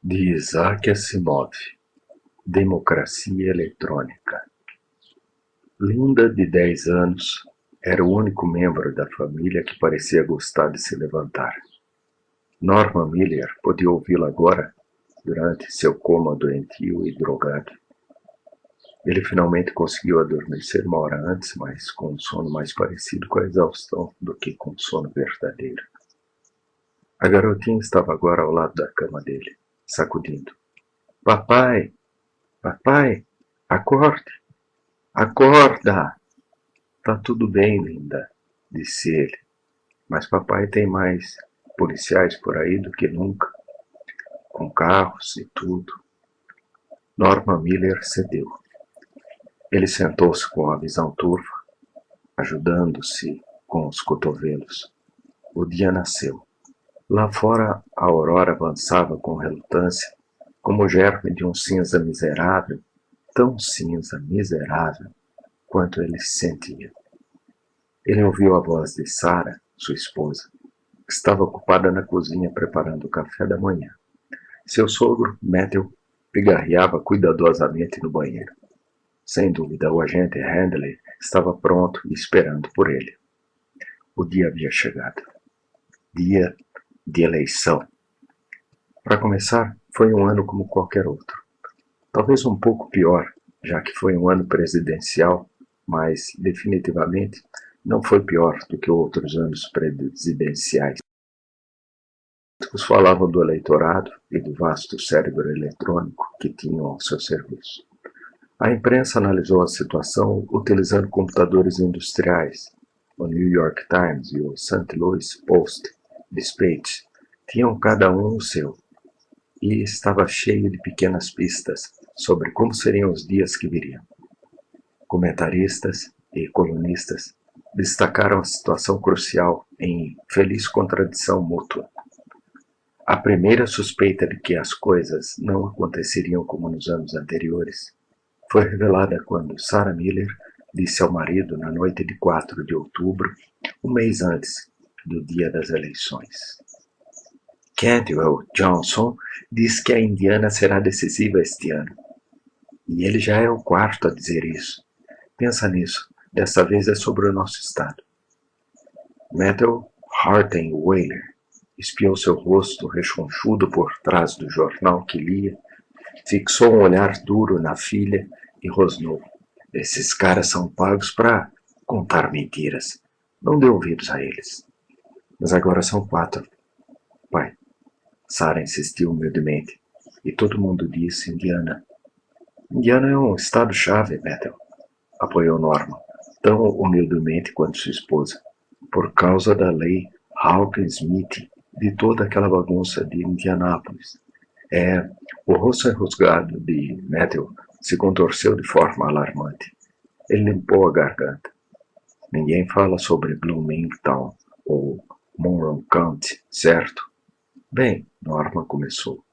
De Isaac Asimov, Democracia Eletrônica. Linda, de 10 anos, era o único membro da família que parecia gostar de se levantar. Norman Miller podia ouvi-la agora, durante seu coma doentio e drogado. Ele finalmente conseguiu adormecer 1 hora antes, mas com um sono mais parecido com a exaustão do que com o sono verdadeiro. A garotinha estava agora ao lado da cama dele, sacudindo. Papai! Papai! Acorde! Acorda! Tá tudo bem, linda, disse ele. Mas papai tem mais policiais por aí do que nunca, com carros e tudo. Norman Miller cedeu. Ele sentou-se com a visão turva, ajudando-se com os cotovelos. O dia nasceu. Lá fora a aurora avançava com relutância, como o germe de um cinza miserável, tão cinza, miserável, quanto ele se sentia. Ele ouviu a voz de Sarah, sua esposa, que estava ocupada na cozinha preparando o café da manhã. Seu sogro, Matthew, pigarreava cuidadosamente no banheiro. Sem dúvida, o agente Handley estava pronto e esperando por ele. O dia havia chegado. Dia de eleição. Para começar, foi um ano como qualquer outro. Talvez um pouco pior, já que foi um ano presidencial, mas, definitivamente, não foi pior do que outros anos presidenciais. Os falavam do eleitorado e do vasto cérebro eletrônico que tinham ao seu serviço. A imprensa analisou a situação utilizando computadores industriais. O New York Times e o St. Louis Post-Dispatch tinham cada um o seu, e estava cheio de pequenas pistas sobre como seriam os dias que viriam. Comentaristas e colunistas destacaram a situação crucial em feliz contradição mútua. A primeira suspeita de que as coisas não aconteceriam como nos anos anteriores foi revelada quando Sarah Miller disse ao marido na noite de 4 de outubro, um mês antes do dia das eleições. Cantwell Johnson diz que a Indiana será decisiva este ano. E ele já é o quarto a dizer isso. Pensa nisso, dessa vez é sobre o nosso estado. Matthew Hartenweiler espiou seu rosto rechonchudo por trás do jornal que lia, fixou um olhar duro na filha e rosnou. Esses caras são pagos para contar mentiras. Não dê ouvidos a eles. Mas agora são 4. Pai, Sarah insistiu humildemente. E todo mundo disse Indiana. Indiana é um estado-chave, Matthew, apoiou Norman, tão humildemente quanto sua esposa, por causa da lei Hawkins-Smith, de toda aquela bagunça de Indianápolis. O rosto enrugado de Matthew se contorceu de forma alarmante. Ele limpou a garganta. Ninguém fala sobre Bloomington ou Monroe County, certo? Bem, Norman começou.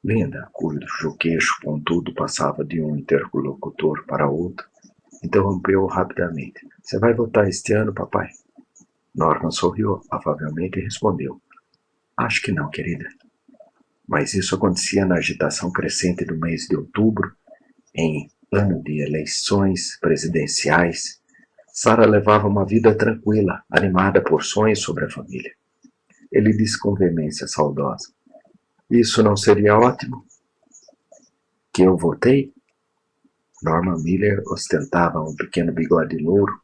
Linda, cujo queixo pontudo passava de um interlocutor para outro, interrompeu rapidamente. Você vai votar este ano, papai? Norman sorriu afavelmente e respondeu. Acho que não, querida. Mas isso acontecia na agitação crescente do mês de outubro, em ano de eleições presidenciais. Sarah levava uma vida tranquila, animada por sonhos sobre a família. Ele disse com veemência saudosa. Isso não seria ótimo? Que eu votei? Norman Miller ostentava um pequeno bigode louro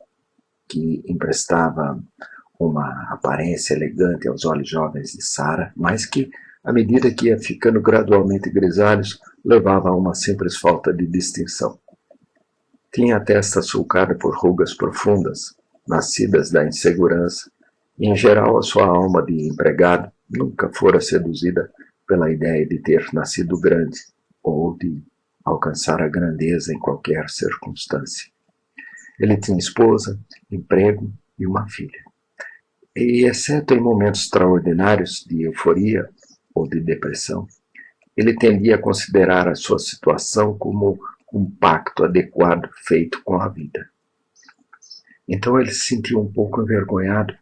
que emprestava uma aparência elegante aos olhos jovens de Sarah, mas que, à medida que ia ficando gradualmente grisalhos, levava a uma simples falta de distinção. Tinha a testa sulcada por rugas profundas, nascidas da insegurança, e em geral a sua alma de empregado nunca fora seduzida pela ideia de ter nascido grande ou de alcançar a grandeza em qualquer circunstância. Ele tinha esposa, emprego e uma filha. E, exceto em momentos extraordinários de euforia ou de depressão, ele tendia a considerar a sua situação como um pacto adequado feito com a vida. Então ele se sentiu um pouco envergonhado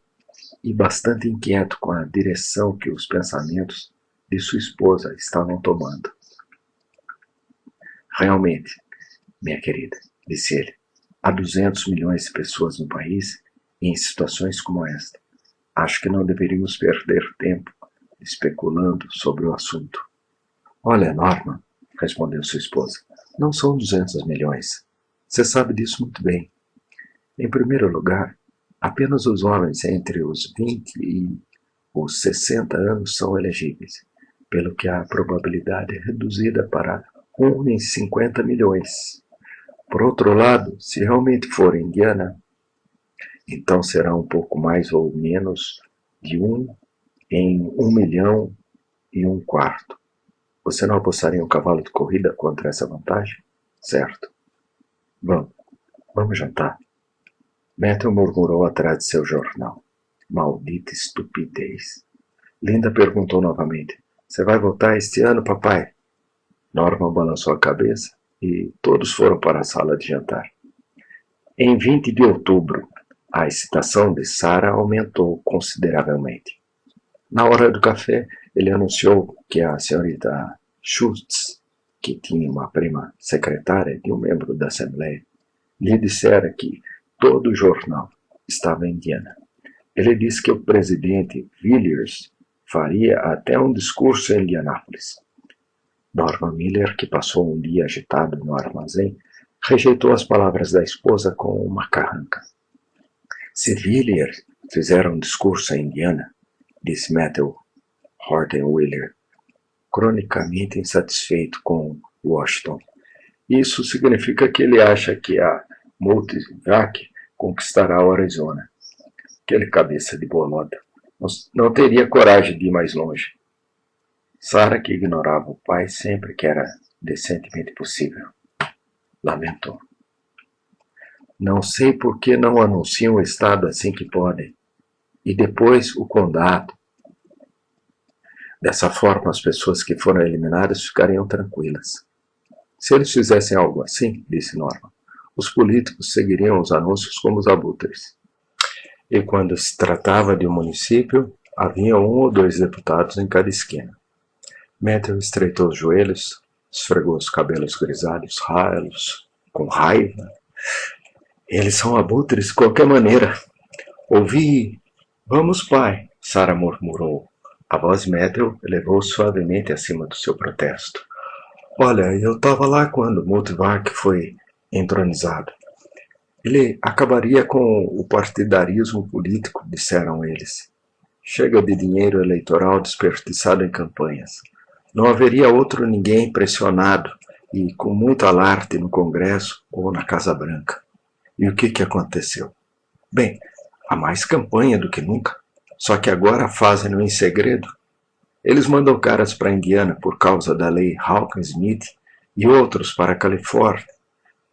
e bastante inquieto com a direção que os pensamentos de sua esposa estavam tomando. Realmente, minha querida, disse ele, há 200 milhões de pessoas no país em situações como esta. Acho que não deveríamos perder tempo especulando sobre o assunto. Olha, Norman, respondeu sua esposa, não são 200 milhões. Você sabe disso muito bem. Em primeiro lugar, apenas os homens entre os 20 e os 60 anos são elegíveis, pelo que a probabilidade é reduzida para 1 em 50 milhões. Por outro lado, se realmente for Indiana, então será um pouco mais ou menos de 1 em 1,25 milhões. Você não apostaria em um cavalo de corrida contra essa vantagem? Certo. Vamos jantar. Matthew murmurou atrás de seu jornal. Maldita estupidez. Linda perguntou novamente. Você vai voltar este ano, papai? Norman balançou a cabeça e todos foram para a sala de jantar. Em 20 de outubro, a excitação de Sarah aumentou consideravelmente. Na hora do café, ele anunciou que a senhorita Schultz, que tinha uma prima secretária de um membro da Assembleia, lhe dissera que todo o jornal estava em Indiana. Ele disse que o presidente Villiers faria até um discurso em Indianápolis. Norman Miller, que passou um dia agitado no armazém, rejeitou as palavras da esposa com uma carranca. Se Villiers fizer um discurso em Indiana, disse Matthew Horton-Wheeler, cronicamente insatisfeito com Washington. Isso significa que ele acha que a Multivac conquistará o Arizona. Aquele cabeça de bolota não teria coragem de ir mais longe. Sarah, que ignorava o pai sempre que era decentemente possível, lamentou. Não sei por que não anunciam o estado assim que podem, e depois o condado. Dessa forma, as pessoas que foram eliminadas ficariam tranquilas. Se eles fizessem algo assim, disse Norman, os políticos seguiriam os anúncios como os abutres. E quando se tratava de um município, havia 1 ou 2 deputados em cada esquina. Matthew estreitou os joelhos, esfregou os cabelos grisalhos ralos, com raiva. Eles são abutres de qualquer maneira. Ouvi. Vamos, pai, Sarah murmurou. A voz de Matthew elevou suavemente acima do seu protesto. Olha, eu estava lá quando Multivac foi entronizado. Ele acabaria com o partidarismo político, disseram eles. Chega de dinheiro eleitoral desperdiçado em campanhas. Não haveria outro ninguém pressionado e com muito alarde no Congresso ou na Casa Branca. E o que aconteceu? Bem, há mais campanha do que nunca, só que agora fazem-no em segredo. Eles mandam caras para Indiana por causa da lei Hawkins-Smith e outros para a Califórnia,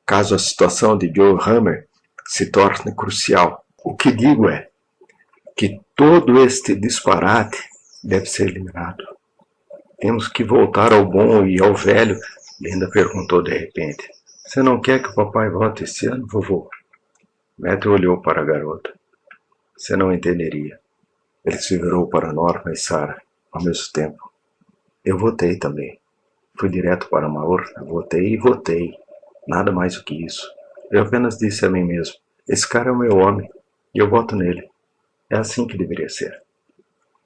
caso a situação de Joe Hammer se torne crucial. O que digo é que todo este disparate deve ser eliminado. Temos que voltar ao bom e ao velho, Linda perguntou de repente. Você não quer que o papai volte esse ano, vovô? Matthew olhou para a garota. Você não entenderia. Ele se virou para Norma e Sarah ao mesmo tempo. Eu votei também. Fui direto para uma urna, votei e votei. Nada mais do que isso. Eu apenas disse a mim mesmo, esse cara é o meu homem, e eu voto nele. É assim que deveria ser.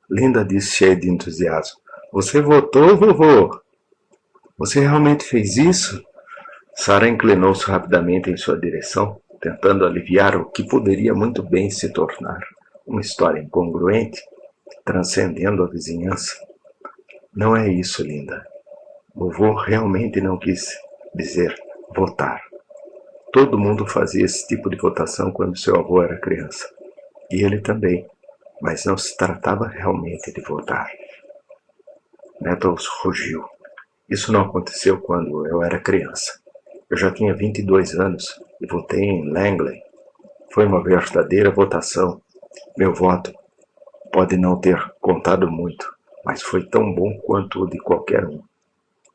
Linda disse cheia de entusiasmo. Você votou, vovô? Você realmente fez isso? Sarah inclinou-se rapidamente em sua direção, tentando aliviar o que poderia muito bem se tornar uma história incongruente, transcendendo a vizinhança. Não é isso, Linda. Vovô realmente não quis dizer votar. Todo mundo fazia esse tipo de votação quando seu avô era criança. E ele também, mas não se tratava realmente de votar. Nettles rugiu. Isso não aconteceu quando eu era criança. Eu já tinha 22 anos e votei em Langley. Foi uma verdadeira votação. Meu voto pode não ter contado muito, mas foi tão bom quanto o de qualquer um.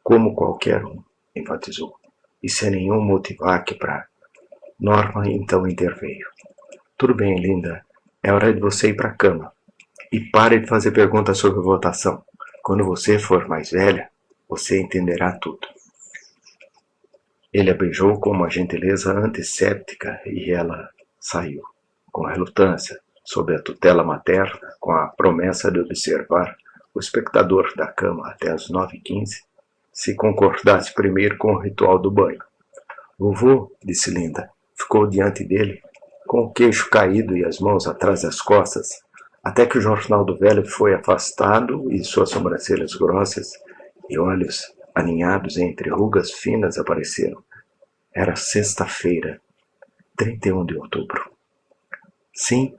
Como qualquer um, enfatizou. E sem nenhum Multivac para... Norma então interveio. Tudo bem, Linda. É hora de você ir para a cama. E pare de fazer perguntas sobre votação. Quando você for mais velha, você entenderá tudo. Ele a beijou com uma gentileza antisséptica e ela saiu, com relutância, sob a tutela materna, com a promessa de observar o espectador da cama até as 9h15, se concordasse primeiro com o ritual do banho. Vovô, disse Linda, ficou diante dele, com o queixo caído e as mãos atrás das costas, até que o jornal do velho foi afastado e suas sobrancelhas grossas e olhos aninhados entre rugas finas apareceram. Era sexta-feira, 31 de outubro. Sim.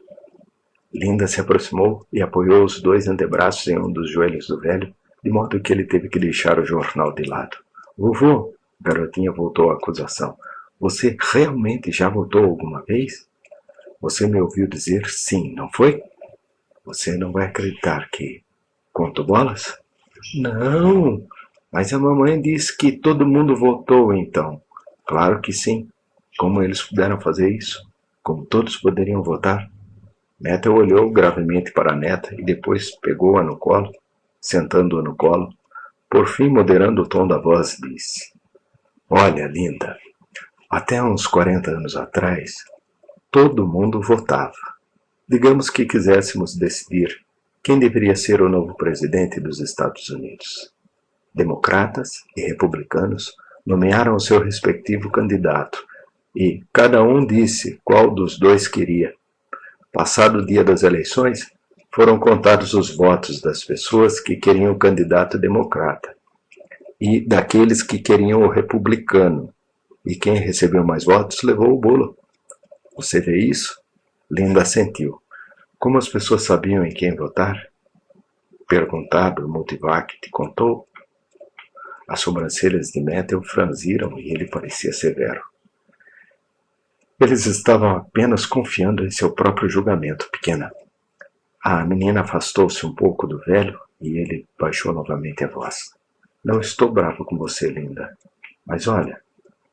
Linda se aproximou e apoiou os dois antebraços em um dos joelhos do velho, de modo que ele teve que deixar o jornal de lado. Vovô, a garotinha voltou à acusação. Você realmente já votou alguma vez? Você me ouviu dizer sim, não foi? Você não vai acreditar que conto bolas? Não, mas a mamãe disse que todo mundo votou então. Claro que sim. Como eles puderam fazer isso? Como todos poderiam votar? Meta olhou gravemente para a neta e depois pegou-a no colo, sentando-a no colo. Por fim, moderando o tom da voz, disse: Olha, Linda, até uns 40 anos atrás, todo mundo votava. Digamos que quiséssemos decidir quem deveria ser o novo presidente dos Estados Unidos. Democratas e republicanos nomearam o seu respectivo candidato e cada um disse qual dos dois queria. Passado o dia das eleições, foram contados os votos das pessoas que queriam o candidato democrata e daqueles que queriam o republicano, e quem recebeu mais votos levou o bolo. Você vê isso? Linda assentiu. Como as pessoas sabiam em quem votar? Perguntado, Multivac te contou? As sobrancelhas de Methel franziram e ele parecia severo. Eles estavam apenas confiando em seu próprio julgamento, pequena. A menina afastou-se um pouco do velho e ele baixou novamente a voz. Não estou bravo com você, Linda. Mas olha,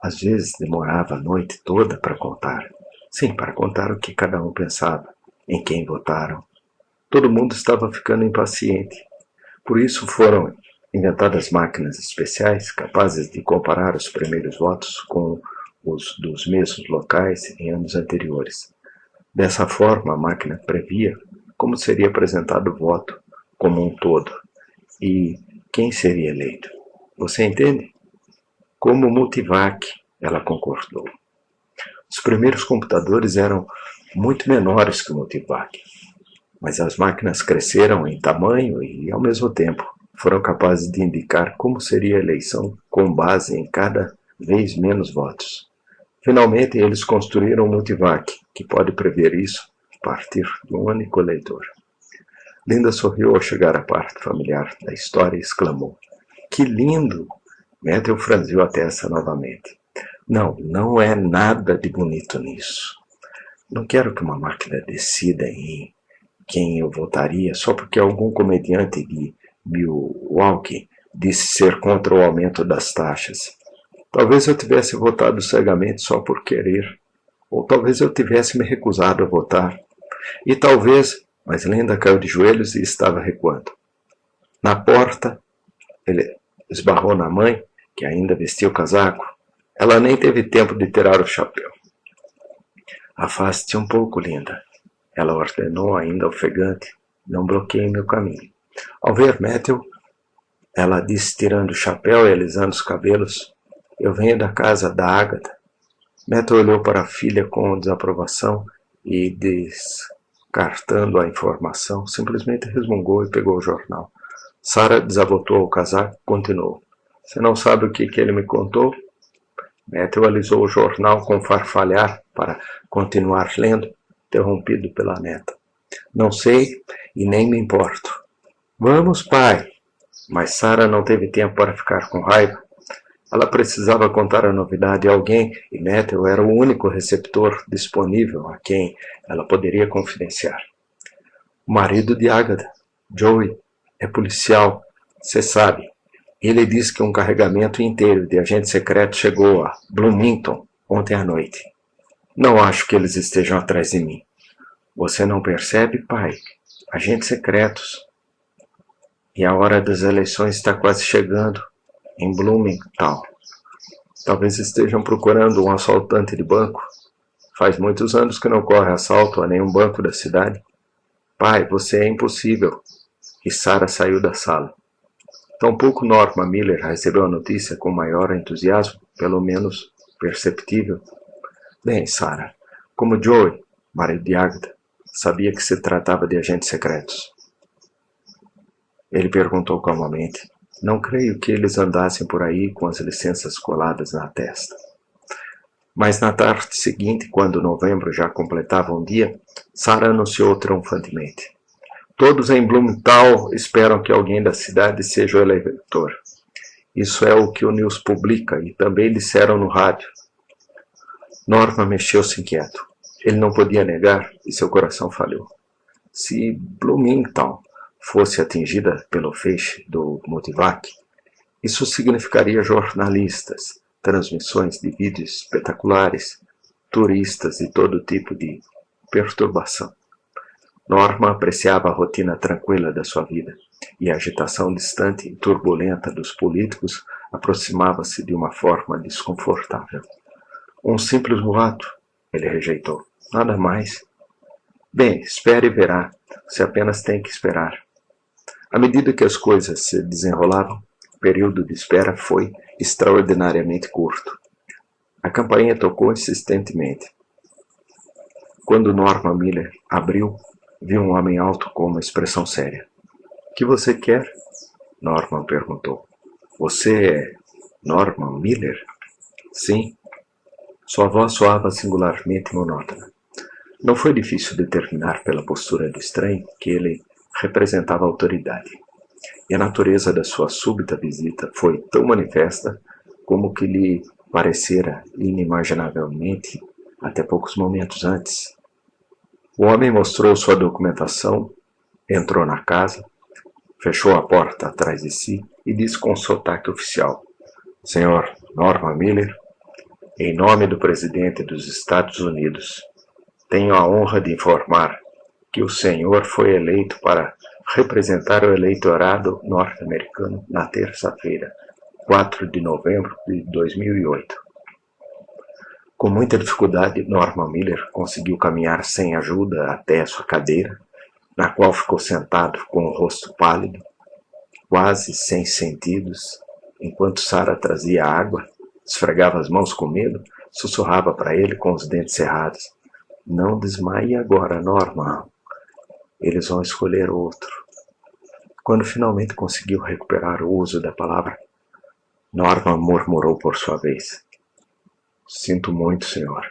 às vezes demorava a noite toda para contar. Sim, para contar o que cada um pensava, em quem votaram. Todo mundo estava ficando impaciente. Por isso foram inventadas máquinas especiais capazes de comparar os primeiros votos com os dos mesmos locais em anos anteriores. Dessa forma, a máquina previa como seria apresentado o voto como um todo e quem seria eleito. Você entende? Como Multivac, ela concordou. Os primeiros computadores eram muito menores que o Multivac, mas as máquinas cresceram em tamanho e, ao mesmo tempo, foram capazes de indicar como seria a eleição com base em cada vez menos votos. Finalmente, eles construíram o Multivac, que pode prever isso a partir de um único eleitor. Linda sorriu ao chegar à parte familiar da história e exclamou: Que lindo! Methel franziu a testa novamente. Não é nada de bonito nisso. Não quero que uma máquina decida em quem eu votaria só porque algum comediante de Milwaukee disse ser contra o aumento das taxas. Talvez eu tivesse votado cegamente só por querer. Ou talvez eu tivesse me recusado a votar. E talvez... Mas Linda caiu de joelhos e estava recuando. Na porta, ele esbarrou na mãe, que ainda vestia o casaco. Ela nem teve tempo de tirar o chapéu. Afaste-se um pouco, Linda. Ela ordenou, ainda ofegante. Não bloqueie meu caminho. Ao ver Methel, ela disse, tirando o chapéu e alisando os cabelos: Eu venho da casa da Agatha. Methel olhou para a filha com desaprovação e, descartando a informação, simplesmente resmungou e pegou o jornal. Sarah desabotou o casaco e continuou: Você não sabe o que ele me contou? Methel alisou o jornal com farfalhar para continuar lendo, interrompido pela neta. Não sei e nem me importo. Vamos, pai! Mas Sarah não teve tempo para ficar com raiva. Ela precisava contar a novidade a alguém e Methel era o único receptor disponível a quem ela poderia confidenciar. O marido de Agatha, Joey, é policial, você sabe. Ele disse que um carregamento inteiro de agente secreto chegou a Bloomington ontem à noite. Não acho que eles estejam atrás de mim. Você não percebe, pai? Agentes secretos. E a hora das eleições está quase chegando em Bloomington. Talvez estejam procurando um assaltante de banco. Faz muitos anos que não ocorre assalto a nenhum banco da cidade. Pai, você é impossível. E Sarah saiu da sala. Tampouco Norma Miller recebeu a notícia com maior entusiasmo, pelo menos perceptível. Bem, Sarah, como Joey, marido de Agatha, sabia que se tratava de agentes secretos. Ele perguntou calmamente. Não creio que eles andassem por aí com as licenças coladas na testa. Mas na tarde seguinte, quando novembro já completava um dia, Sarah anunciou triunfantemente. Todos em Bloomington esperam que alguém da cidade seja o eleitor. Isso é o que o News publica e também disseram no rádio. Norma mexeu-se inquieto. Ele não podia negar e seu coração falhou. Se Bloomington fosse atingida pelo feixe do Motivac, isso significaria jornalistas, transmissões de vídeos espetaculares, turistas e todo tipo de perturbação. Norma apreciava a rotina tranquila da sua vida, e a agitação distante e turbulenta dos políticos aproximava-se de uma forma desconfortável. Um simples boato, ele rejeitou. Nada mais. Bem, espere e verá. Você apenas tem que esperar. À medida que as coisas se desenrolavam, o período de espera foi extraordinariamente curto. A campainha tocou insistentemente. Quando Norma Miller abriu, viu um homem alto com uma expressão séria. — Que você quer? Norman perguntou. — Você é Norman Miller? — Sim. Sua voz soava singularmente monótona. Não foi difícil determinar pela postura do estranho que ele representava autoridade. E a natureza da sua súbita visita foi tão manifesta como que lhe parecera inimaginavelmente até poucos momentos antes. O homem mostrou sua documentação, entrou na casa, fechou a porta atrás de si e disse com sotaque oficial: Senhor Norman Miller, em nome do presidente dos Estados Unidos, tenho a honra de informar que o senhor foi eleito para representar o eleitorado norte-americano na terça-feira, 4 de novembro de 2008. Com muita dificuldade, Norman Miller conseguiu caminhar sem ajuda até sua cadeira, na qual ficou sentado com o rosto pálido, quase sem sentidos, enquanto Sarah trazia água, esfregava as mãos com medo, sussurrava para ele com os dentes cerrados. Não desmaie agora, Norman. Eles vão escolher outro. Quando finalmente conseguiu recuperar o uso da palavra, Norman murmurou por sua vez. Sinto muito, senhor.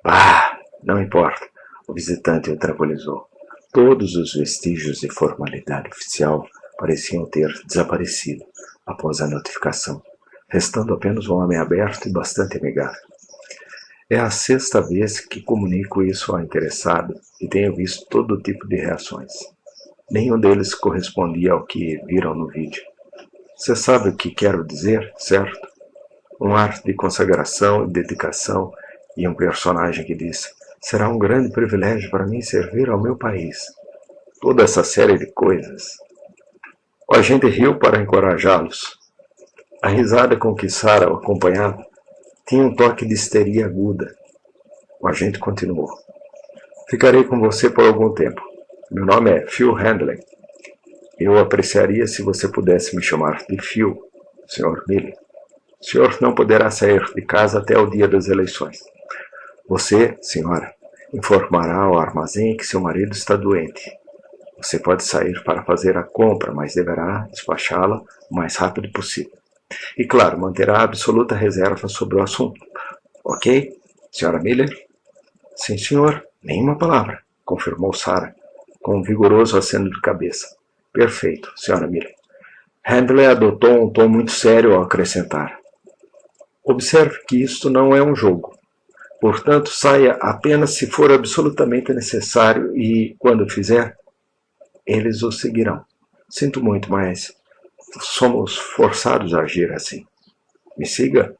Ah, não importa, o visitante o tranquilizou. Todos os vestígios de formalidade oficial pareciam ter desaparecido após a notificação, restando apenas um homem aberto e bastante amigável. É a 6ª vez que comunico isso ao interessado e tenho visto todo tipo de reações. Nenhum deles correspondia ao que viram no vídeo. Você sabe o que quero dizer, certo? Um ar de consagração e dedicação e um personagem que diz: será um grande privilégio para mim servir ao meu país. Toda essa série de coisas. O agente riu para encorajá-los. A risada com que Sarah o acompanhava tinha um toque de histeria aguda. O agente continuou. Ficarei com você por algum tempo. Meu nome é Phil Handley. Eu apreciaria se você pudesse me chamar de Phil, Sr. Miller. O senhor não poderá sair de casa até o dia das eleições. Você, senhora, informará ao armazém que seu marido está doente. Você pode sair para fazer a compra, mas deverá despachá-la o mais rápido possível. E, claro, manterá absoluta reserva sobre o assunto. Ok, senhora Miller? Sim, senhor. Nenhuma palavra, confirmou Sarah, com um vigoroso aceno de cabeça. Perfeito, senhora Miller. Handley adotou um tom muito sério ao acrescentar. Observe que isto não é um jogo. Portanto, saia apenas se for absolutamente necessário e, quando fizer, eles o seguirão. Sinto muito, mas somos forçados a agir assim. Me siga?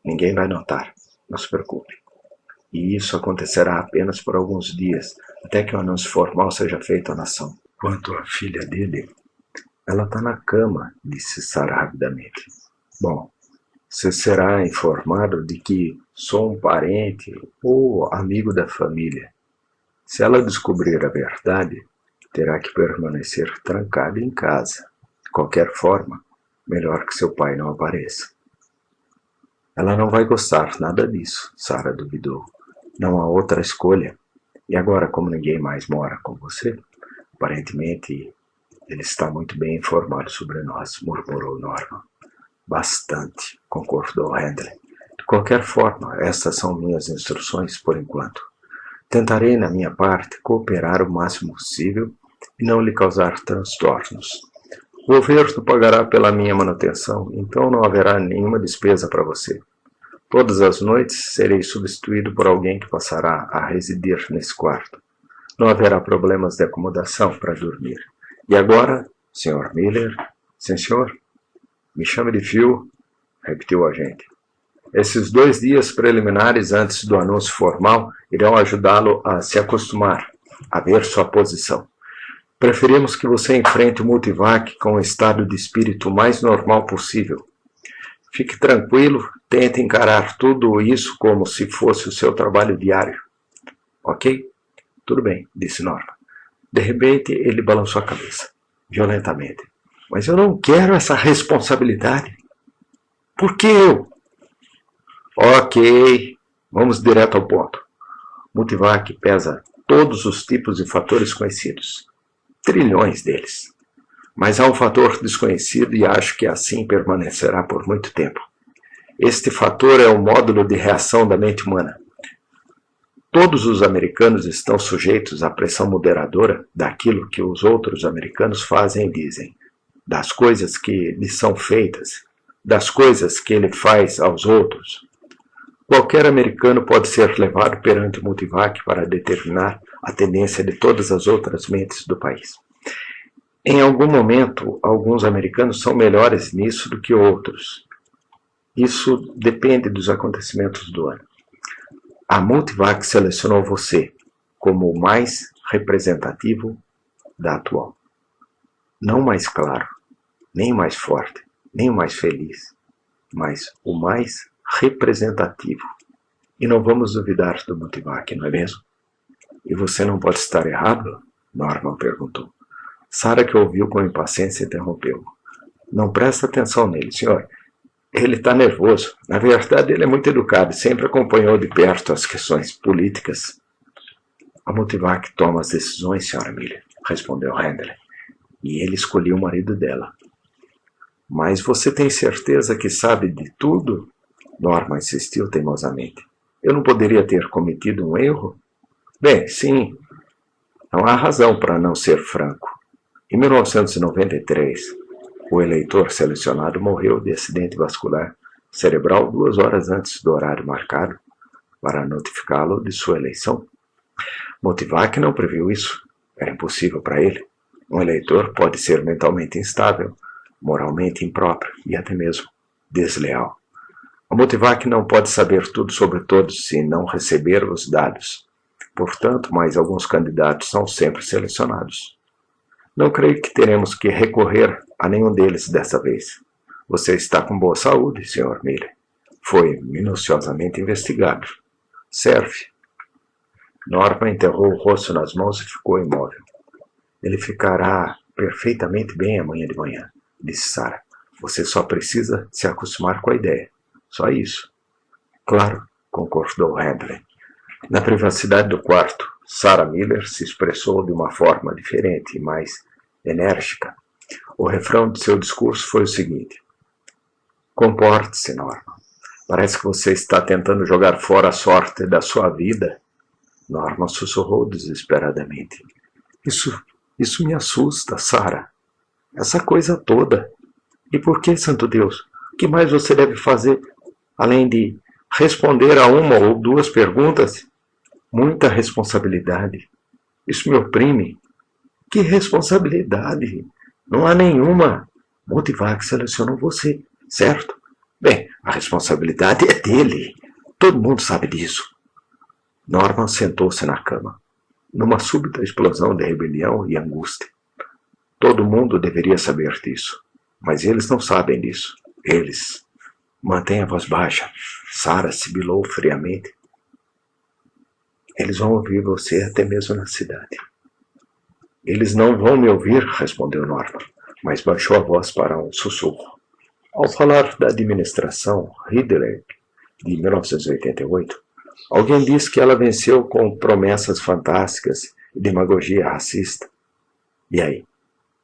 Ninguém vai notar. Não se preocupe. E isso acontecerá apenas por alguns dias, até que o anúncio formal seja feito à nação. Quanto à filha dele, Ela está na cama, disse Sarah rapidamente. Bom, você será informado de que sou um parente ou amigo da família. Se ela descobrir a verdade, terá que permanecer trancada em casa. De qualquer forma, melhor que seu pai não apareça. Ela não vai gostar nada disso, Sarah duvidou. Não há outra escolha. E agora, como ninguém mais mora com você, aparentemente ele está muito bem informado sobre nós, murmurou Norman. Bastante, concordou Handley. De qualquer forma, estas são minhas instruções por enquanto. Tentarei, na minha parte, cooperar o máximo possível e não lhe causar transtornos. O governo pagará pela minha manutenção, então não haverá nenhuma despesa para você. Todas as noites serei substituído por alguém que passará a residir nesse quarto. Não haverá problemas de acomodação para dormir. E agora, Sr. Miller? Sim, senhor? Me chame de Phil, repetiu o agente. Esses 2 dias preliminares antes do anúncio formal irão ajudá-lo a se acostumar a ver sua posição. Preferimos que você enfrente o Multivac com o estado de espírito mais normal possível. Fique tranquilo, tente encarar tudo isso como se fosse o seu trabalho diário. Ok? Tudo bem, disse Norman. De repente, ele balançou a cabeça, violentamente. Mas eu não quero essa responsabilidade. Por que eu? Ok, vamos direto ao ponto. Multivac pesa todos os tipos de fatores conhecidos. Trilhões deles. Mas há um fator desconhecido e acho que assim permanecerá por muito tempo. Este fator é o módulo de reação da mente humana. Todos os americanos estão sujeitos à pressão moderadora daquilo que os outros americanos fazem e dizem, das coisas que lhe são feitas, das coisas que ele faz aos outros. Qualquer americano pode ser levado perante o Multivac para determinar a tendência de todas as outras mentes do país. Em algum momento, alguns americanos são melhores nisso do que outros. Isso depende dos acontecimentos do ano. A Multivac selecionou você como o mais representativo da atual. Não o mais claro, nem o mais forte, nem o mais feliz, mas o mais representativo. E não vamos duvidar do Multivac, não é mesmo? E você não pode estar errado? Norman perguntou. Sarah, que ouviu com impaciência, interrompeu. Não presta atenção nele, senhor. Ele está nervoso. Na verdade, ele é muito educado e sempre acompanhou de perto as questões políticas. A Multivac toma as decisões, senhora Miller, respondeu Handley. E ele escolheu o marido dela. Mas você tem certeza que sabe de tudo? Norman insistiu teimosamente. Eu não poderia ter cometido um erro? Bem, sim. Não há razão para não ser franco. Em 1993, o eleitor selecionado morreu de acidente vascular cerebral 2 horas antes do horário marcado para notificá-lo de sua eleição. Multivac não previu isso. Era impossível para ele. Um eleitor pode ser mentalmente instável, moralmente impróprio e até mesmo desleal. A Multivac não pode saber tudo sobre todos se não receber os dados. Portanto, mais alguns candidatos são sempre selecionados. Não creio que teremos que recorrer a nenhum deles dessa vez. Você está com boa saúde, Sr. Miller. Foi minuciosamente investigado. Serve. Norman enterrou o rosto nas mãos e ficou imóvel. Ele ficará perfeitamente bem amanhã de manhã, disse Sarah. Você só precisa se acostumar com a ideia. Só isso. Claro, concordou Handley. Na privacidade do quarto, Sarah Miller se expressou de uma forma diferente e mais enérgica. O refrão de seu discurso foi o seguinte. Comporte-se, Norman. Parece que você está tentando jogar fora a sorte da sua vida. Norman sussurrou desesperadamente. Isso me assusta, Sarah. Essa coisa toda. E por que, santo Deus? O que mais você deve fazer, além de responder a 1 ou 2 perguntas? Muita responsabilidade. Isso me oprime. Que responsabilidade? Não há nenhuma. Multivac selecionou você, certo? Bem, a responsabilidade é dele. Todo mundo sabe disso. Norman sentou-se na cama, numa súbita explosão de rebelião e angústia. Todo mundo deveria saber disso, mas eles não sabem disso. Eles. Mantenha a voz baixa. Sarah sibilou friamente. Eles vão ouvir você até mesmo na cidade. Eles não vão me ouvir, respondeu Norman, mas baixou a voz para um sussurro. Ao falar da administração Ridley de 1988, alguém disse que ela venceu com promessas fantásticas e demagogia racista. E aí?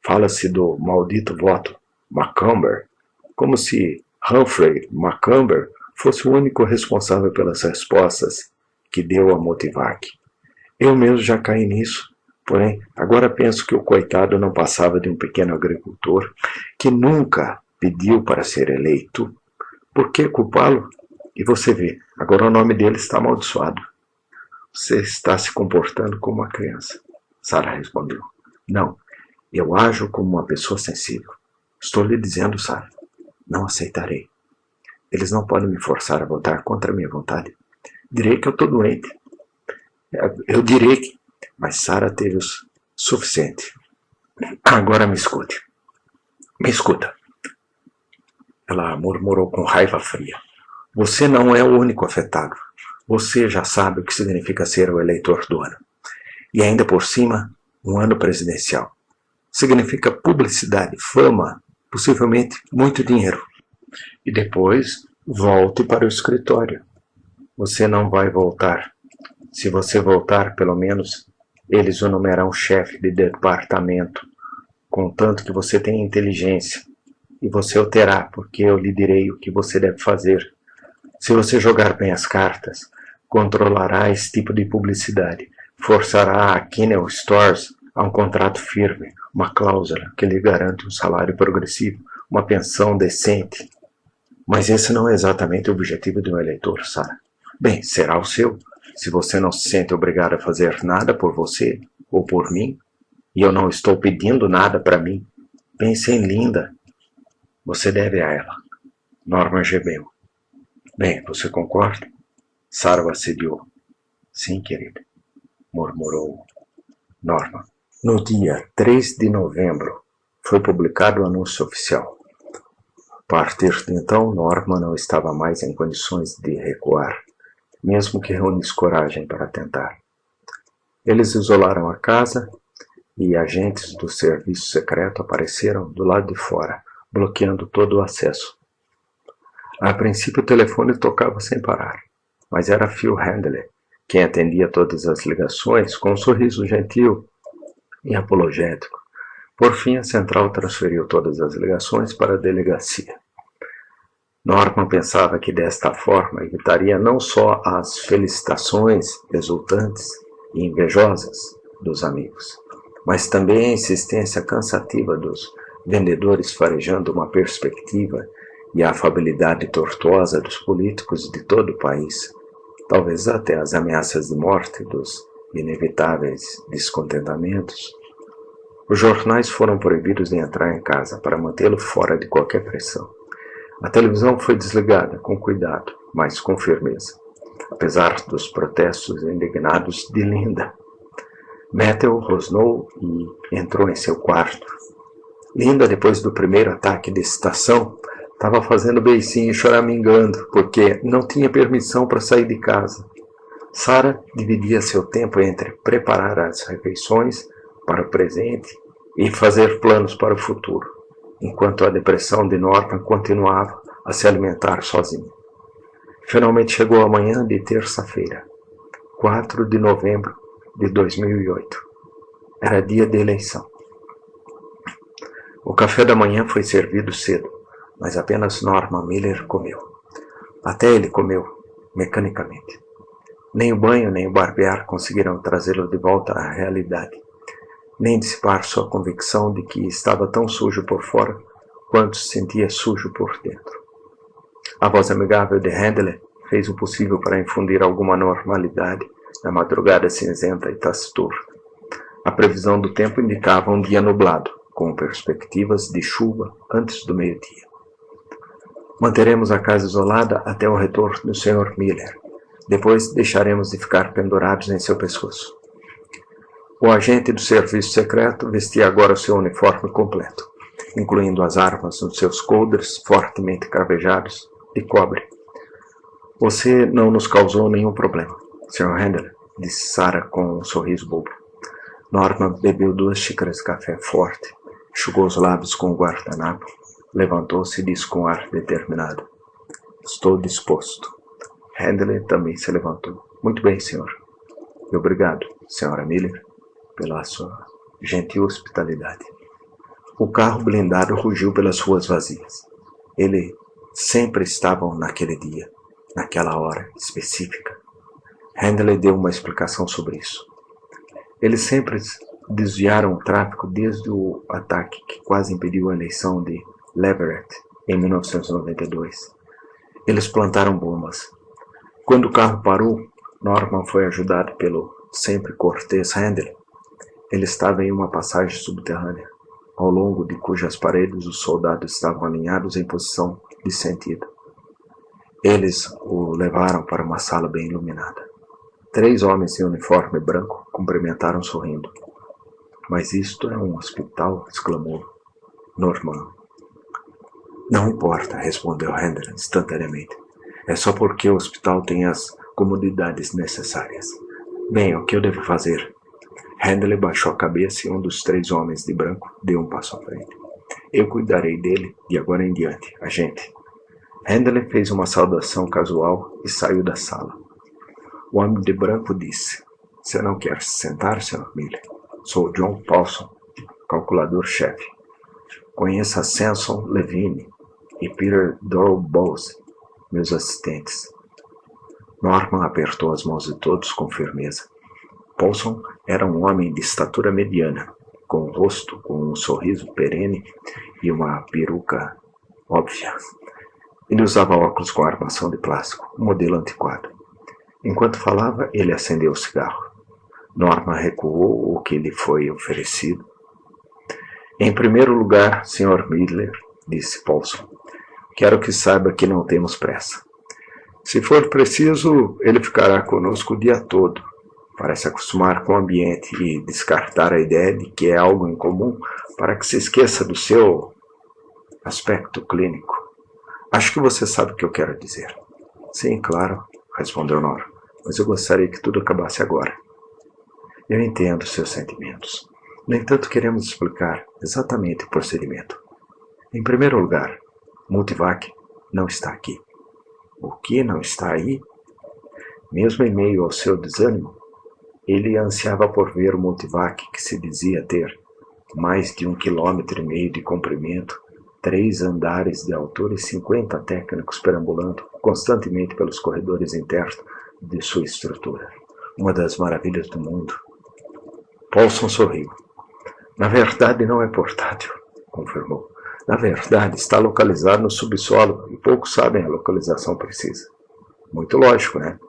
Fala-se do maldito voto Macomber, como se Humphrey Macomber fosse o único responsável pelas respostas que deu a Motivac. Eu mesmo já caí nisso, porém, agora penso que o coitado não passava de um pequeno agricultor que nunca pediu para ser eleito. Por que culpá-lo? E você vê, agora o nome dele está amaldiçoado. Você está se comportando como uma criança. Sarah respondeu. Não, eu ajo como uma pessoa sensível. Estou lhe dizendo, Sarah, não aceitarei. Eles não podem me forçar a votar contra a minha vontade. Direi que eu estou doente. Eu direi que... Mas Sarah teve o suficiente. Agora me escute. Me escuta. Ela murmurou com raiva fria. Você não é o único afetado. Você já sabe o que significa ser o eleitor do ano. E ainda por cima, um ano presidencial. Significa publicidade, fama, possivelmente muito dinheiro. E depois, volte para o escritório. Você não vai voltar. Se você voltar, pelo menos, eles o nomearão chefe de departamento, contanto que você tenha inteligência. E você o terá, porque eu lhe direi o que você deve fazer. Se você jogar bem as cartas, controlará esse tipo de publicidade, forçará a Kinnell Stores a um contrato firme, uma cláusula que lhe garante um salário progressivo, uma pensão decente. Mas esse não é exatamente o objetivo de um eleitor, Sarah. Bem, será o seu. Se você não se sente obrigado a fazer nada por você ou por mim, e eu não estou pedindo nada para mim, pense em Linda. Você deve a ela. Norman gemeu. Bem, você concorda? Sarah o assediou. Sim, querida, murmurou Norman. No dia 3 de novembro, foi publicado o anúncio oficial. A partir de então, Norman não estava mais em condições de recuar, mesmo que reunisse coragem para tentar. Eles isolaram a casa e agentes do serviço secreto apareceram do lado de fora, bloqueando todo o acesso. A princípio o telefone tocava sem parar, mas era Phil Handley quem atendia todas as ligações com um sorriso gentil e apologético. Por fim, a central transferiu todas as ligações para a delegacia. Norman pensava que desta forma evitaria não só as felicitações exultantes e invejosas dos amigos, mas também a insistência cansativa dos vendedores farejando uma perspectiva e a afabilidade tortuosa dos políticos de todo o país, talvez até as ameaças de morte dos inevitáveis descontentamentos. Os jornais foram proibidos de entrar em casa para mantê-lo fora de qualquer pressão. A televisão foi desligada com cuidado, mas com firmeza, apesar dos protestos indignados de Linda. Matthew rosnou e entrou em seu quarto. Linda, depois do primeiro ataque de excitação, estava fazendo beicinho e choramingando, porque não tinha permissão para sair de casa. Sarah dividia seu tempo entre preparar as refeições para o presente e fazer planos para o futuro, enquanto a depressão de Norman continuava a se alimentar sozinha. Finalmente chegou a manhã de terça-feira, 4 de novembro de 2008. Era dia de eleição. O café da manhã foi servido cedo, mas apenas Norman Miller comeu. Até ele comeu, mecanicamente. Nem o banho nem o barbear conseguiram trazê-lo de volta à realidade, nem dissipar sua convicção de que estava tão sujo por fora quanto se sentia sujo por dentro. A voz amigável de Handley fez o possível para infundir alguma normalidade na madrugada cinzenta e taciturna. A previsão do tempo indicava um dia nublado, com perspectivas de chuva antes do meio-dia. Manteremos a casa isolada até o retorno do Sr. Miller. Depois deixaremos de ficar pendurados em seu pescoço. O agente do serviço secreto vestia agora seu uniforme completo, incluindo as armas nos seus colders fortemente cravejados de cobre. Você não nos causou nenhum problema, Sr. Handler, disse Sarah com um sorriso bobo. Norman bebeu 2 xícaras de café forte, enxugou os lábios com o guardanapo, levantou-se e disse com ar determinado: Estou disposto. Handler também se levantou. Muito bem, senhor. E obrigado, Sra. Miller, pela sua gentil hospitalidade. O carro blindado rugiu pelas ruas vazias. Eles sempre estavam naquele dia, naquela hora específica. Handley deu uma explicação sobre isso. Eles sempre desviaram o tráfego desde o ataque que quase impediu a eleição de Leverett em 1992. Eles plantaram bombas. Quando o carro parou, Norman foi ajudado pelo sempre cortês Handley. Ele estava em uma passagem subterrânea, ao longo de cujas paredes os soldados estavam alinhados em posição de sentido. Eles o levaram para uma sala bem iluminada. 3 homens em uniforme branco cumprimentaram sorrindo. Mas isto é um hospital, exclamou Norman. Não importa, respondeu Handler instantaneamente. É só porque o hospital tem as comodidades necessárias. Bem, o que eu devo fazer? Handler baixou a cabeça e um dos 3 homens de branco deu um passo à frente. Eu cuidarei dele de agora em diante, agente. Handler fez uma saudação casual e saiu da sala. O homem de branco disse: Você não quer se sentar, Sr. Miller? Sou John Paulson, calculador-chefe. Conheça Samson Levine e Peter Doyle-Bowes, meus assistentes. Norman apertou as mãos de todos com firmeza. Paulson era um homem de estatura mediana, com um rosto com um sorriso perene e uma peruca óbvia. Ele usava óculos com armação de plástico, um modelo antiquado. Enquanto falava, ele acendeu o cigarro. Norman recuou o que lhe foi oferecido. Em primeiro lugar, Sr. Miller, disse Paulson, quero que saiba que não temos pressa. Se for preciso, ele ficará conosco o dia todo, para se acostumar com o ambiente e descartar a ideia de que é algo incomum para que se esqueça do seu aspecto clínico. Acho que você sabe o que eu quero dizer. Sim, claro, respondeu Norman, mas eu gostaria que tudo acabasse agora. Eu entendo seus sentimentos. No entanto, queremos explicar exatamente o procedimento. Em primeiro lugar, Multivac não está aqui. O que não está aí? Mesmo em meio ao seu desânimo, ele ansiava por ver o Multivac que se dizia ter mais de 1,5 km de comprimento, 3 andares de altura e 50 técnicos perambulando constantemente pelos corredores internos de sua estrutura. Uma das maravilhas do mundo. Paulson sorriu. Na verdade não é portátil, confirmou. Na verdade está localizado no subsolo e poucos sabem a localização precisa. Muito lógico, né?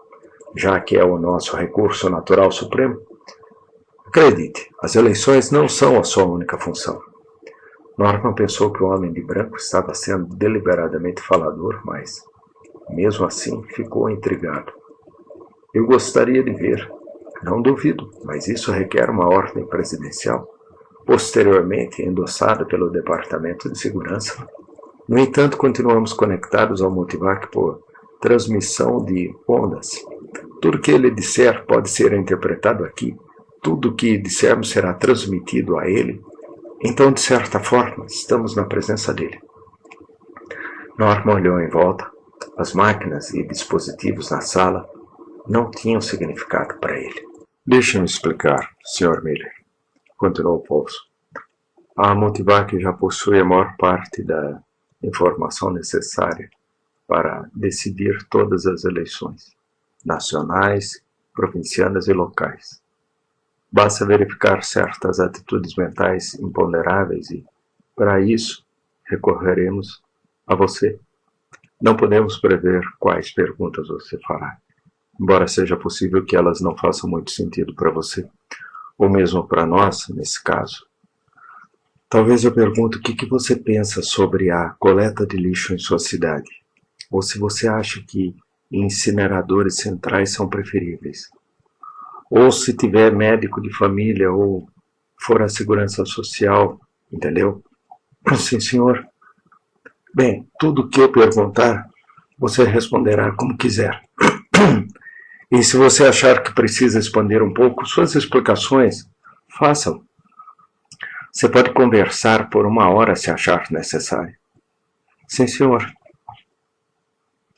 Já que é o nosso recurso natural supremo. Acredite, as eleições não são a sua única função. Norman pensou que o homem de branco estava sendo deliberadamente falador, mas, mesmo assim, ficou intrigado. Eu gostaria de ver. Não duvido, mas isso requer uma ordem presidencial, posteriormente endossada pelo Departamento de Segurança. No entanto, continuamos conectados ao Multivac por transmissão de ondas. Tudo que ele disser pode ser interpretado aqui. Tudo o que dissermos será transmitido a ele. Então, de certa forma, estamos na presença dele. Norman olhou em volta. As máquinas e dispositivos na sala não tinham significado para ele. Deixe-me explicar, Sr. Miller, continuou Paulson. A Multivac já possui a maior parte da informação necessária para decidir todas as eleições, nacionais, provincianas e locais. Basta verificar certas atitudes mentais imponderáveis e, para isso, recorreremos a você. Não podemos prever quais perguntas você fará, embora seja possível que elas não façam muito sentido para você, ou mesmo para nós, nesse caso. Talvez eu pergunte o que você pensa sobre a coleta de lixo em sua cidade, ou se você acha que incineradores centrais são preferíveis. Ou se tiver médico de família ou for a segurança social, entendeu? Sim, senhor. Bem, tudo que eu perguntar, você responderá como quiser. E se você achar que precisa expandir um pouco suas explicações, faça-o. Você pode conversar por 1 hora se achar necessário. Sim, senhor.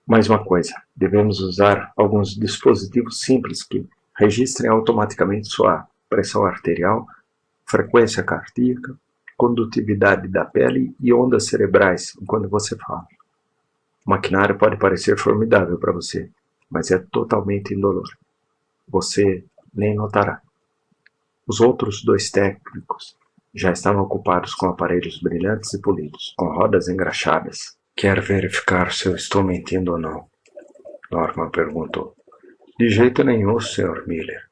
Mais uma coisa, devemos usar alguns dispositivos simples que registrem automaticamente sua pressão arterial, frequência cardíaca, condutividade da pele e ondas cerebrais quando você fala. O maquinário pode parecer formidável para você, mas é totalmente indolor. Você nem notará. Os outros 2 técnicos já estavam ocupados com aparelhos brilhantes e polidos, com rodas engraxadas. Quer verificar se eu estou mentindo ou não? Norman perguntou. De jeito nenhum, Sr. Miller.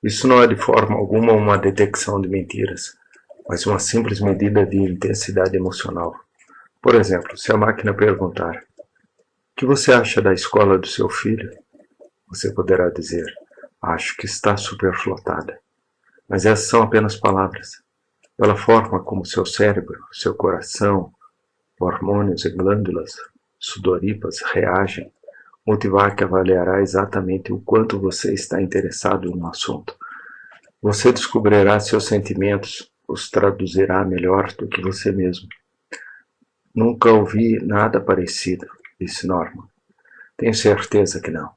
Isso não é de forma alguma uma detecção de mentiras, mas uma simples medida de intensidade emocional. Por exemplo, se a máquina perguntar: o que você acha da escola do seu filho? Você poderá dizer: acho que está superlotada. Mas essas são apenas palavras. Pela forma como seu cérebro, seu coração, hormônios e glândulas sudoríparas reagem, o Multivac avaliará exatamente o quanto você está interessado no assunto. Você descobrirá seus sentimentos, os traduzirá melhor do que você mesmo. Nunca ouvi nada parecido, disse Norman. Tenho certeza que não. A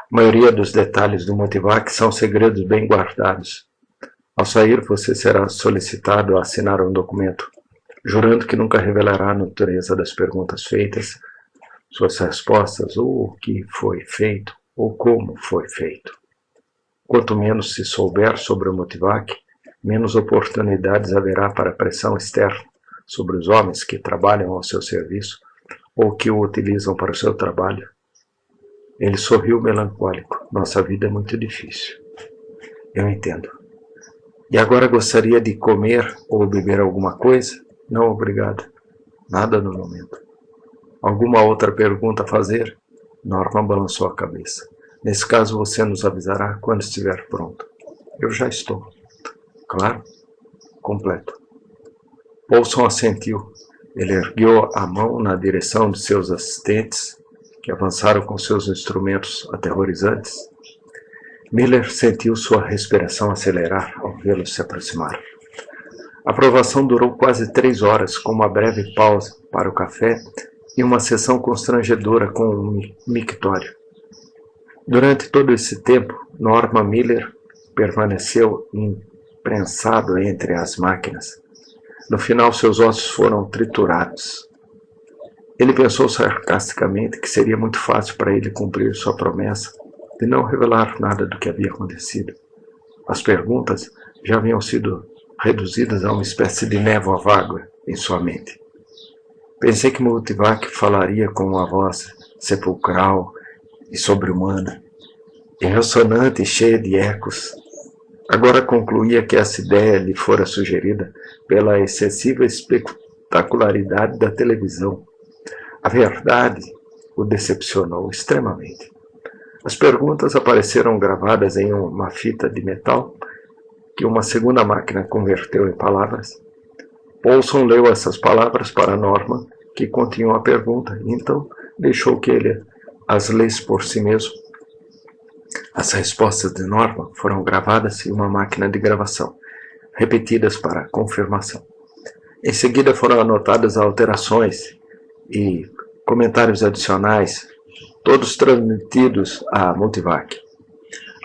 maioria dos detalhes do Multivac são segredos bem guardados. Ao sair, você será solicitado a assinar um documento, jurando que nunca revelará a natureza das perguntas feitas, suas respostas, ou o que foi feito, ou como foi feito. Quanto menos se souber sobre o Multivac, menos oportunidades haverá para pressão externa sobre os homens que trabalham ao seu serviço ou que o utilizam para o seu trabalho. Ele sorriu melancólico. Nossa vida é muito difícil. Eu entendo. E agora gostaria de comer ou beber alguma coisa? Não, obrigado. Nada no momento. Alguma outra pergunta a fazer? Norman balançou a cabeça. Nesse caso, você nos avisará quando estiver pronto. Eu já estou. Claro. Completo. Paulson assentiu. Ele ergueu a mão na direção de seus assistentes, que avançaram com seus instrumentos aterrorizantes. Miller sentiu sua respiração acelerar ao vê-lo se aproximar. A aprovação durou quase 3 horas, com uma breve pausa para o café e uma sessão constrangedora com um mictório. Durante todo esse tempo, Norman Miller permaneceu imprensado entre as máquinas. No final, seus ossos foram triturados. Ele pensou sarcasticamente que seria muito fácil para ele cumprir sua promessa de não revelar nada do que havia acontecido. As perguntas já haviam sido reduzidas a uma espécie de névoa vaga em sua mente. Pensei que Multivac falaria com uma voz sepulcral e sobre-humana, e ressonante e cheia de ecos. Agora concluía que essa ideia lhe fora sugerida pela excessiva espetacularidade da televisão. A verdade o decepcionou extremamente. As perguntas apareceram gravadas em uma fita de metal que uma segunda máquina converteu em palavras. Paulson leu essas palavras para Norman, que continham a pergunta, e então deixou que ele as lesse por si mesmo. As respostas de Norman foram gravadas em uma máquina de gravação, repetidas para confirmação. Em seguida foram anotadas alterações e comentários adicionais, todos transmitidos a Multivac.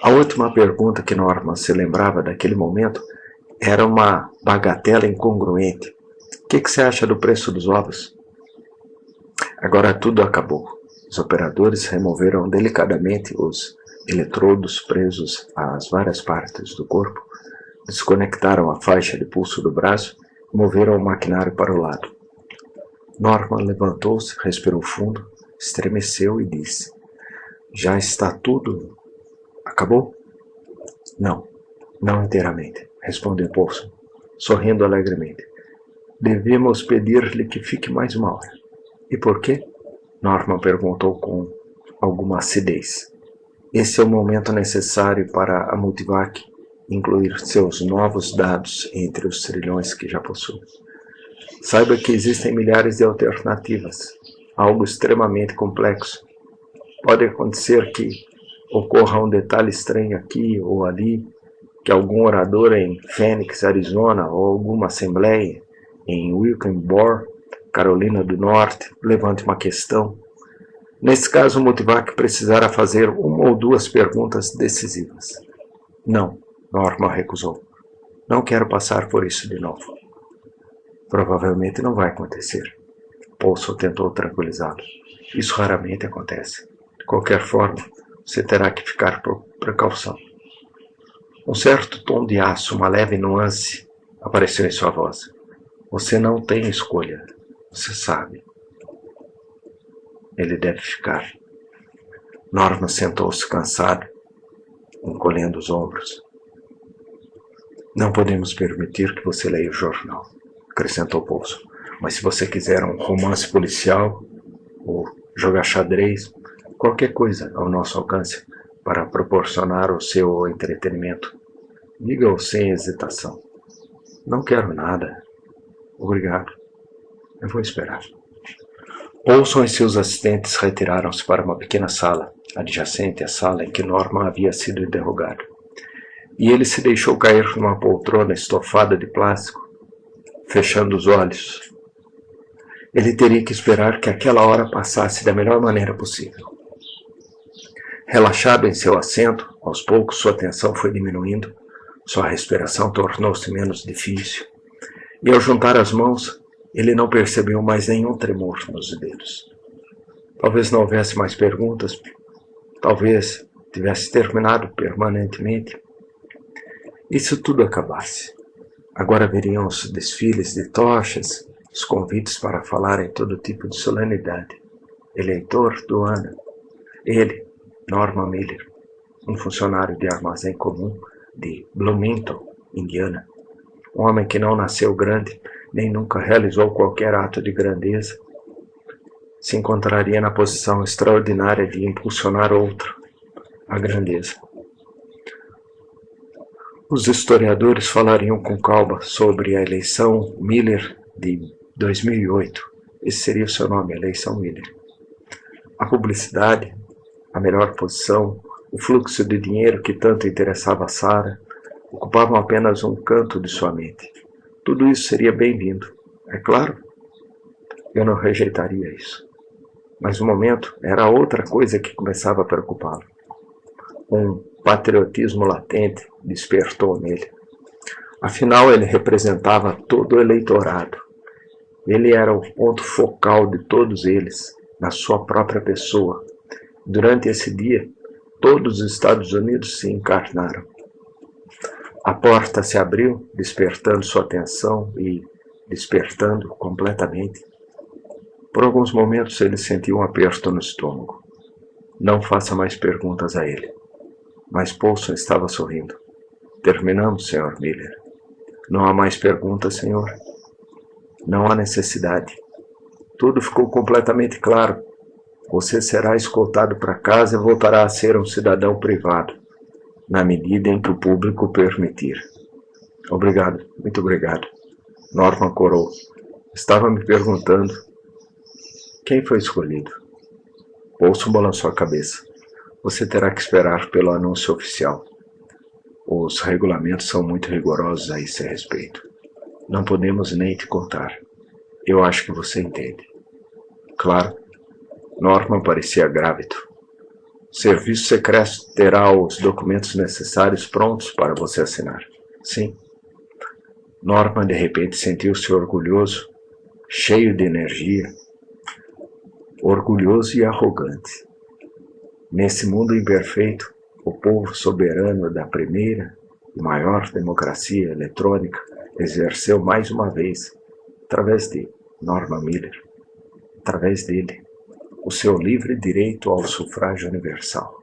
A última pergunta que Norman se lembrava daquele momento era uma bagatela incongruente. O que você acha do preço dos ovos? Agora tudo acabou. Os operadores removeram delicadamente os eletrodos presos às várias partes do corpo, desconectaram a faixa de pulso do braço e moveram o maquinário para o lado. Norman levantou-se, respirou fundo, estremeceu e disse: já está tudo? Acabou? Não, não inteiramente, respondeu Paulson, sorrindo alegremente. Devíamos pedir-lhe que fique mais 1 hora. E por quê? Norman perguntou com alguma acidez. Esse é o momento necessário para a Multivac incluir seus novos dados entre os trilhões que já possui. Saiba que existem milhares de alternativas, algo extremamente complexo. Pode acontecer que ocorra um detalhe estranho aqui ou ali, que algum orador em Phoenix, Arizona, ou alguma assembleia em Wilkes-Barre, Carolina do Norte, levante uma questão. Nesse caso, o Multivac precisará fazer uma ou duas perguntas decisivas. Não, Norman recusou. Não quero passar por isso de novo. Provavelmente não vai acontecer. Paulson tentou tranquilizá-lo. Isso raramente acontece. De qualquer forma, você terá que ficar por precaução. Um certo tom de aço, uma leve nuance, apareceu em sua voz. Você não tem escolha. Você sabe. Ele deve ficar. Norman sentou-se cansado, encolhendo os ombros. Não podemos permitir que você leia o jornal, acrescentou Paulson. Mas se você quiser um romance policial ou jogar xadrez, qualquer coisa ao nosso alcance para proporcionar o seu entretenimento, diga-o sem hesitação. Não quero nada. Obrigado. Eu vou esperar. Paulson e seus assistentes retiraram-se para uma pequena sala, adjacente à sala em que Norman havia sido interrogado. E ele se deixou cair numa poltrona estofada de plástico, fechando os olhos. Ele teria que esperar que aquela hora passasse da melhor maneira possível. Relaxado em seu assento, aos poucos sua tensão foi diminuindo, sua respiração tornou-se menos difícil, e ao juntar as mãos, ele não percebeu mais nenhum tremor nos dedos. Talvez não houvesse mais perguntas, talvez tivesse terminado permanentemente. E se tudo acabasse? Agora veriam os desfiles de tochas, os convites para falar em todo tipo de solenidade. Eleitor do ano. Ele, Norman Miller, um funcionário de armazém comum de Bloomington, Indiana. Um homem que não nasceu grande, nem nunca realizou qualquer ato de grandeza, se encontraria na posição extraordinária de impulsionar outro, a grandeza. Os historiadores falariam com calma sobre a eleição Miller de 2008. Esse seria o seu nome, eleição Miller. A publicidade, a melhor posição, o fluxo de dinheiro que tanto interessava a Sarah, ocupavam apenas um canto de sua mente. Tudo isso seria bem-vindo, é claro. Eu não rejeitaria isso. Mas no momento era outra coisa que começava a preocupá-lo. Um patriotismo latente despertou nele. Afinal, ele representava todo o eleitorado. Ele era o ponto focal de todos eles, na sua própria pessoa. Durante esse dia, todos os Estados Unidos se encarnaram. A porta se abriu, despertando sua atenção e despertando completamente. Por alguns momentos ele sentiu um aperto no estômago. Não faça mais perguntas a ele. Mas Paulson estava sorrindo. Terminamos, Sr. Miller. Não há mais perguntas, senhor? Não há necessidade. Tudo ficou completamente claro. Você será escoltado para casa e voltará a ser um cidadão privado, na medida em que o público permitir. Obrigado, muito obrigado. Norman corou. Estava me perguntando quem foi escolhido. Paulson balançou a cabeça. Você terá que esperar pelo anúncio oficial. Os regulamentos são muito rigorosos a esse respeito. Não podemos nem te contar. Eu acho que você entende. Claro. Norman parecia grávido. O serviço secreto terá os documentos necessários prontos para você assinar. Sim. Norman de repente sentiu-se orgulhoso, cheio de energia, orgulhoso e arrogante. Nesse mundo imperfeito, o povo soberano da primeira e maior democracia eletrônica exerceu mais uma vez, através de Norman Miller, através dele, o seu livre direito ao sufrágio universal.